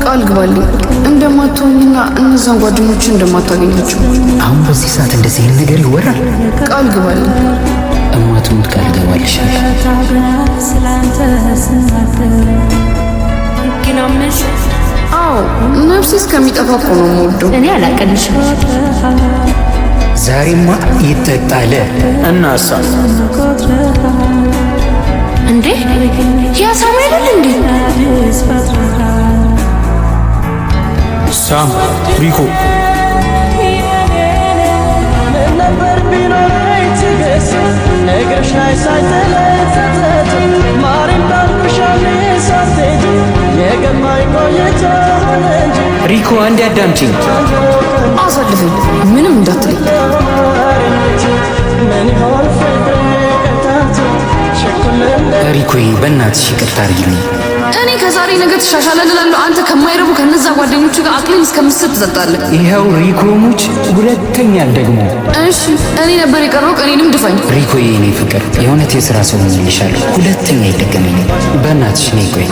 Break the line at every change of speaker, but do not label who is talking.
ቃል ግባልኝ እንደማትሆኝና እነዛን ጓደኞች እንደማታገኛቸው።
አሁን በዚህ ሰዓት እንደዚህ አይነት ነገር ይወራል?
ቃል ግባልኝ።
እማትሙት ቃል ገባልሻል።
አዎ ነፍሴ እስከሚጠፋ እኮ ነው የምወደው።
እኔ አላቀንሽም።
ዛሬማ ይጠጣል እና እሷ
እንዴ ያ ሳሙኤል እንዴ?
ሳም ሪኮ
ነበር ቢኖረኝ ትዕግስት ነገርሽ ላይ ሳይተለተት ማሪም ባልኩሻል ሳትሄጂ የገባኝ ቆይቶ ሆነ እንጂ
ሪኮ አንዴ አዳምጪኝ።
አሳልፈኝ ምንም እንዳትለኝ።
ምን ይሆን ፍቅር ቀጣት ሸኩልን
ሪኮዬ በእናትሽ ይቅርታ አድርጊልኝ።
እኔ ከዛሬ ነገ ትሻሻላለህ እላለሁ። አንተ ከማይረቡ ከነዛ ጓደኞቹ ጋር አቅልን እስከምትስት ትጠጣለህ።
ይኸው ሪኮ ሙች ሁለተኛ ደግሞ።
እሺ እኔ ነበር የቀረው፣ እኔንም ድፋኝ።
ሪኮዬ የኔ ፍቅር የእውነት የሥራ ሰው ሆኜልሻለሁ። ሁለተኛ ይደገመኝ። በእናትሽ ነይ ቆይ